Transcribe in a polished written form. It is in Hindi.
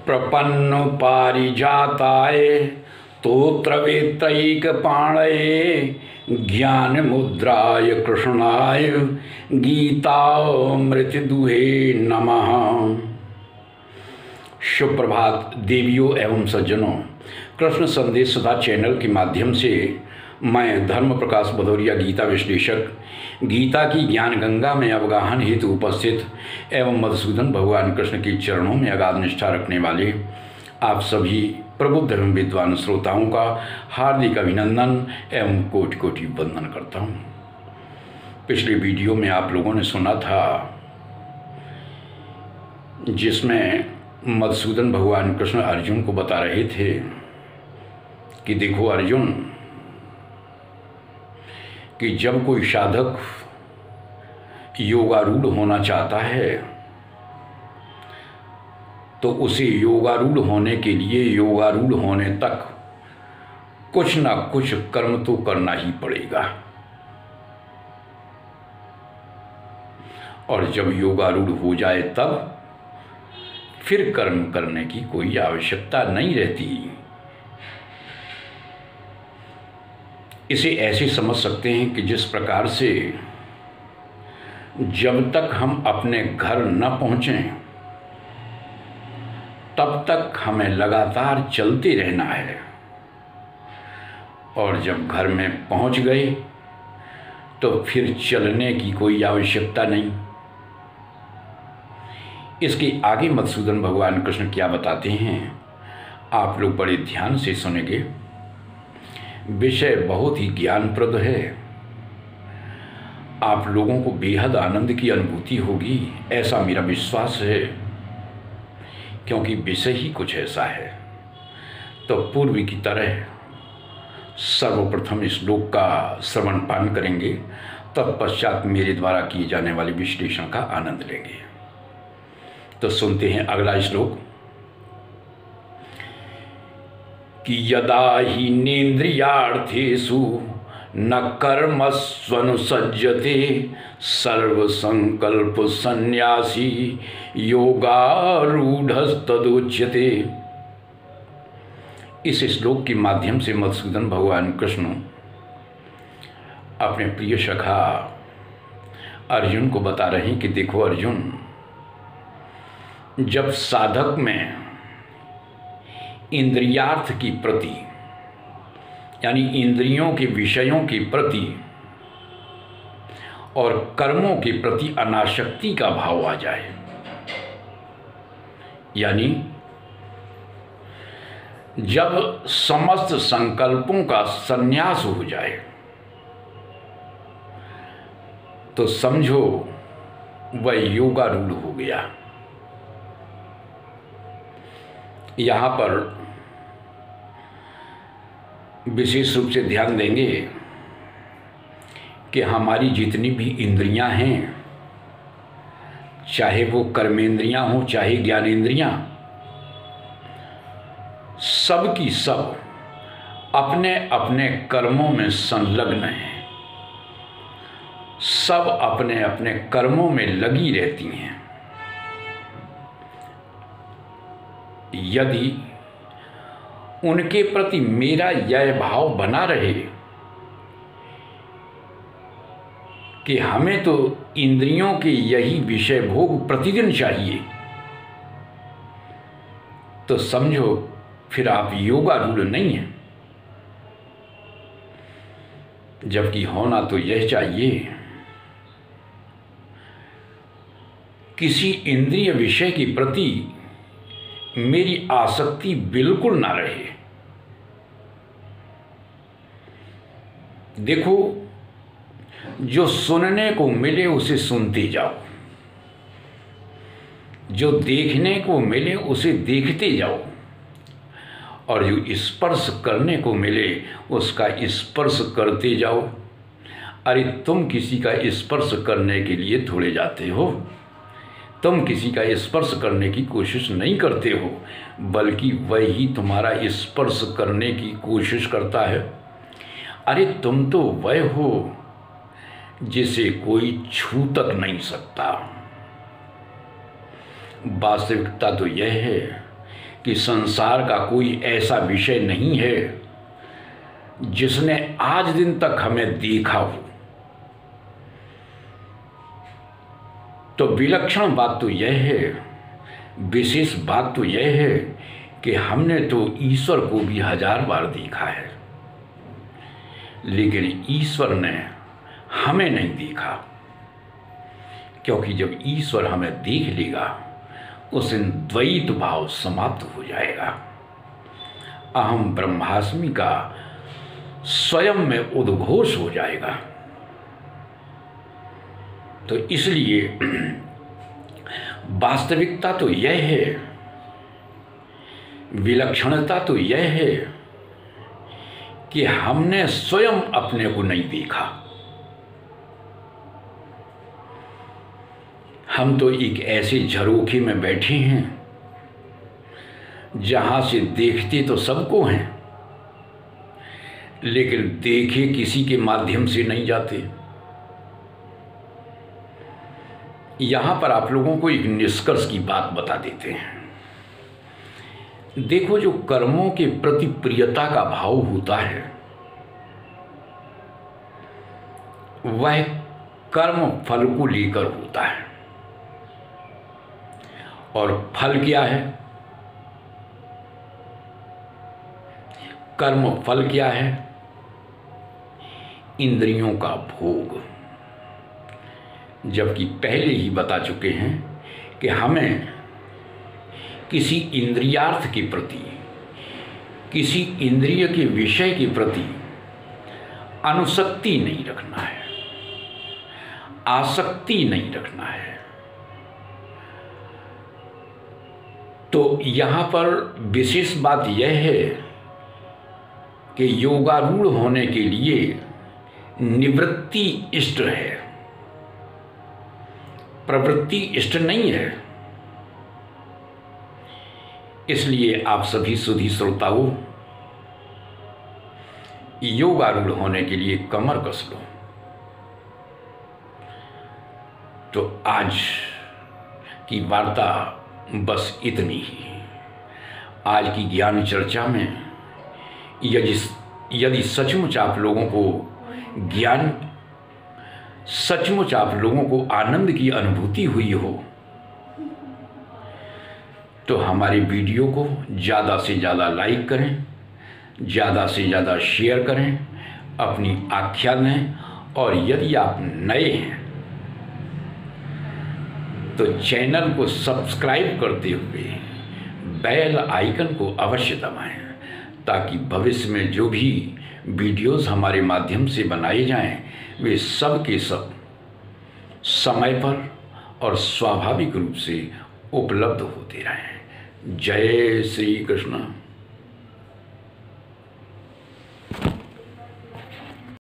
प्रपन्न पारिजाताय तोत्रवेत्रैकपाणये ज्ञान मुद्राय कृष्णाय गीतामृतदुहे नमः। सुप्रभात देवियों एवं सज्जनों, कृष्ण संदेश सदा चैनल के माध्यम से मैं धर्म प्रकाश भदौरिया गीता विश्लेषक गीता की ज्ञान गंगा में अवगाहन हेतु उपस्थित एवं मधुसूदन भगवान कृष्ण के चरणों में अगाध निष्ठा रखने वाले आप सभी प्रबुद्ध एवं विद्वान श्रोताओं का हार्दिक अभिनंदन एवं कोटि कोटि वंदन करता हूँ। पिछले वीडियो में आप लोगों ने सुना था जिसमें मधुसूदन भगवान कृष्ण अर्जुन को बता रहे थे कि देखो अर्जुन, कि जब कोई साधक योगारूढ़ होना चाहता है तो उसे योगारूढ़ होने के लिए योगारूढ़ होने तक कुछ ना कुछ कर्म तो करना ही पड़ेगा, और जब योगारूढ़ हो जाए तब फिर कर्म करने की कोई आवश्यकता नहीं रहती। इसे ऐसे समझ सकते हैं कि जिस प्रकार से जब तक हम अपने घर न पहुँचें तब तक हमें लगातार चलते रहना है, और जब घर में पहुँच गए तो फिर चलने की कोई आवश्यकता नहीं। इसके आगे मधुसूदन भगवान कृष्ण क्या बताते हैं, आप लोग बड़े ध्यान से सुनेंगे। विषय बहुत ही ज्ञानप्रद है, आप लोगों को बेहद आनंद की अनुभूति होगी, ऐसा मेरा विश्वास है, क्योंकि विषय ही कुछ ऐसा है। तो पूर्व की तरह सर्वप्रथम श्लोक का श्रवण पान करेंगे, तत्पश्चात मेरे द्वारा किए जाने वाले विश्लेषण का आनंद लेंगे। तो सुनते हैं अगला श्लोक कि यदा हि नेन्द्रियार्थेषु न कर्मस्वनुसज्जते सर्वसंकल्प संन्यासी योगारूढ़स्तदुच्यते। इस श्लोक के माध्यम से मधुसूदन भगवान कृष्ण अपने प्रिय सखा अर्जुन को बता रहे हैं कि देखो अर्जुन, जब साधक में इंद्रियार्थ की प्रति यानी इंद्रियों के विषयों के प्रति और कर्मों के प्रति अनासक्ति का भाव आ जाए, यानी जब समस्त संकल्पों का संन्यास हो जाए तो समझो वह योगारूढ़ हो गया। यहाँ पर विशेष रूप से ध्यान देंगे कि हमारी जितनी भी इंद्रियां हैं, चाहे वो कर्मेंद्रियां हों चाहे ज्ञानेंद्रियां, सब की सब अपने अपने कर्मों में संलग्न हैं, सब अपने अपने कर्मों में लगी रहती हैं। यदि उनके प्रति मेरा यह भाव बना रहे कि हमें तो इंद्रियों के यही विषय भोग प्रतिदिन चाहिए, तो समझो फिर आप योगारूढ़ नहीं हैं। जबकि होना तो यह चाहिए किसी इंद्रिय विषय के प्रति मेरी आसक्ति बिल्कुल ना रहे। देखो, जो सुनने को मिले उसे सुनते जाओ, जो देखने को मिले उसे देखते जाओ, और जो स्पर्श करने को मिले उसका स्पर्श करते जाओ। अरे तुम किसी का स्पर्श करने के लिए थोड़े जाते हो, तुम किसी का स्पर्श करने की कोशिश नहीं करते हो, बल्कि वही तुम्हारा स्पर्श करने की कोशिश करता है। अरे तुम तो वह हो जिसे कोई छू तक नहीं सकता। वास्तविकता तो यह है कि संसार का कोई ऐसा विषय नहीं है जिसने आज दिन तक हमें देखा हो। तो विलक्षण बात तो यह है, विशेष बात तो यह है कि हमने तो ईश्वर को भी 1000 बार देखा है, लेकिन ईश्वर ने हमें नहीं देखा। क्योंकि जब ईश्वर हमें देख लेगा उस दिन द्वैत भाव समाप्त हो जाएगा। अहम ब्रह्मास्मि का स्वयं में उद्घोष हो जाएगा। तो इसलिए वास्तविकता तो यह है, विलक्षणता तो यह है कि हमने स्वयं अपने को नहीं देखा। हम तो एक ऐसे झरोखे में बैठे हैं जहां से देखते तो सबको हैं, लेकिन देखे किसी के माध्यम से नहीं जाते। यहां पर आप लोगों को एक निष्कर्ष की बात बता देते हैं। देखो, जो कर्मों के प्रति प्रियता का भाव होता है वह कर्म फल को लेकर होता है। और फल क्या है? कर्म फल क्या है? इंद्रियों का भोग। जबकि पहले ही बता चुके हैं कि हमें किसी इंद्रियार्थ के प्रति, किसी इंद्रिय के विषय के प्रति अनुसक्ति नहीं रखना है, आसक्ति नहीं रखना है। तो यहाँ पर विशेष बात यह है कि योगारूढ़ होने के लिए निवृत्ति इष्ट है, प्रवृत्ति इष्ट नहीं है। इसलिए आप सभी सुधी श्रोताओं, योगारूढ़ होने के लिए कमर कस लो। तो आज की वार्ता बस इतनी ही। आज की ज्ञान चर्चा में यदि सचमुच आप लोगों को ज्ञान, सचमुच आप लोगों को आनंद की अनुभूति हुई हो तो हमारे वीडियो को ज़्यादा से ज़्यादा लाइक करें, ज़्यादा से ज़्यादा शेयर करें, अपनी आख्या दें। और यदि आप नए हैं तो चैनल को सब्सक्राइब करते हुए बेल आइकन को अवश्य दबाएं, ताकि भविष्य में जो भी वीडियोस हमारे माध्यम से बनाए जाएं वे सब के सब समय पर और स्वाभाविक रूप से उपलब्ध होते रहें। जय श्री कृष्ण।